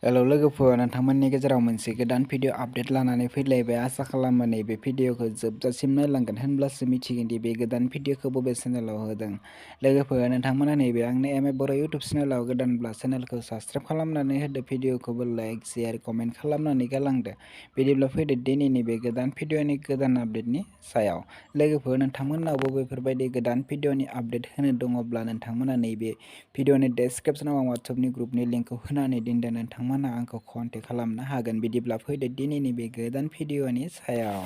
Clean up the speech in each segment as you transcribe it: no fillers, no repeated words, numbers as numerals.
Hello लोगोफोर, नोंथांमोननि गेजेराव मोनसे गोदान भिडिअ आपडेट लानानै फैलायबाय। आसा खालामो नैबे भिडिअखौ जोबजासिम नायलांगोन, होनब्लासो मिथिगोन दि बे गोदान भिडिअखौ बबे चेनेलाव होदों। लोगोफोर, नोंथांमोना नैबे आंनि बर' इउटुब चेनेलाव गोदानब्ला चेनेलखौ साबस्क्राइब खालामनानै होदो, भिडिअखौबो लाइक, शेयार, कमेन्ट खालामनानै गालांदो। बिदिब्ला फैदो दिनैनि बे गोदान भिडिअनि गोदान आपडेटनि सायाव। लोगोफोर, नोंथांमोननावबो बेफोरबायदि गोदान भिडिअनि आपडेट होनो दङब्ला नोंथांमोना नैबे भिडिअनि डेस्क्रिप्शनाव आं वाट्सएपनि ग्रुपनि लिंकखौ होनानै दोनदों, नोंथांमोना आंखौ कन्टेक्ट खालामनो हागोन। बिदिब्ला फैदो दिनैनि बे गोदान भिडिअनि सायाव।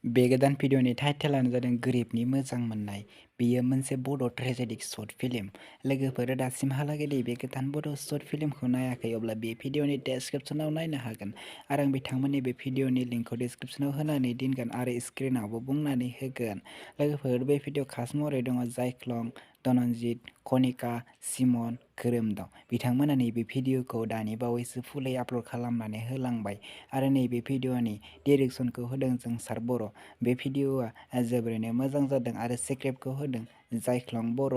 बे गोदान भिडिअनि टाइटेलानो जादों गोरिबनि मोजां मोननाय। बेयो मोनसे बड' ट्रेजेडिक शर्ट फिल्म। लोगोफोर, दासिमहालागै बे गोदान बड' शर्ट फिल्मखौ नायाखै अब्ला बे भिडिअनि डेस्क्रिप्शनाव नायनो हागोन आरो आं बिथांमोननि बे भिडिअनि लिंकखौ डिस्क्रिप्शनाव होनानै दोनगोन आरो स्क्रिनावबो बुंनानै होगोन। लोगोफोर, बे भिडिअ कास्ट महरै दङ जायख्लं, धनन्जित, कनिका, सिमन, खोरोमदाव। बिथांमोना नैबे भिडिअखौ दानि बावैसो फुलै आपल'ड खालामनानै होलांबाय आरो नैबे भिडिअनि डिरेक्सनखौ होदों जोंसार बर'। बे भिडिअआ जोबोरैनो मोजां जादों आरो स्क्रिप्टखौ होदों जायख्लं बर'।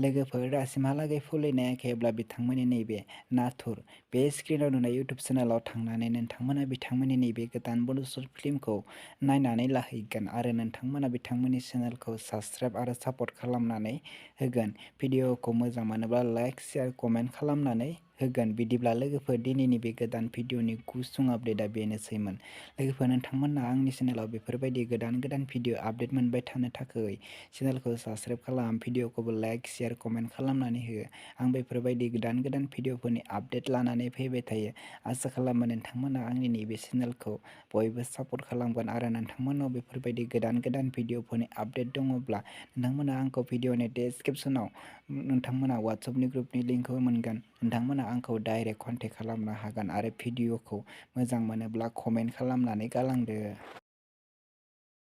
लोगोफोर, दासिमहालागै फुलै नायाखैब्ला बिथांमोननि नैबे नाथुर बे स्क्रिनाव नुनाय इउटुब चेनेलाव थांनानै नोंथांमोना बिथांमोननि नैबे गोदान बड' शर्ट फिल्मखौ नायनानै लाहैगोन आरो नोंथांमोना बिथांमोननि चेनेलखौ साबस्क्राइब आरो सापर्ट खालामनानै होगोन। भिडिअखौ मोजां मोनोब्ला लाइक, शेयार, कमेन्ट खालामनानै होगोन। बिदिब्ला लोगोफोर, दिनैनि बे गोदान भिडिअनि गुसुं आपडेटआ बेनोसैमोन। लोगोफोर, नोंथांमोना आंनि चेनेलाव बेफोरबायदि गोदान भिडिअ आपडेट मोनबाय थानो थाखाय चेनेलखौ साबस्क्राइब खालाम, भिडिअखौबो लाइक, शेयार, कमेन्ट खालामनानै हो। आं बेफोरबायदि गोदान भिडिअफोरनि आपडेट लानानै फैबाय थायो। आसा खालामो नोंथांमोना आंनि नैबे चेनेलखौ बयबो सापर्ट खालामगोन आरो नोंथांमोनाव बेफोरबायदि गोदान भिडिअफोरनि आपडेट दङब्ला नोंथांमोना आंखौ भिडिअनि डेस्क्रिप्शनाव नोंथांमोना वाट्सएपनि ग्रुपनि लिंकखौ मोनगोन। नोंथांमोना आंखौ डाइरेक्ट कन्टेक्ट खालामनो हागोन आरो भिडिअखौ मोजां मोनोब्ला कमेन्ट खालामनानै गालांदो।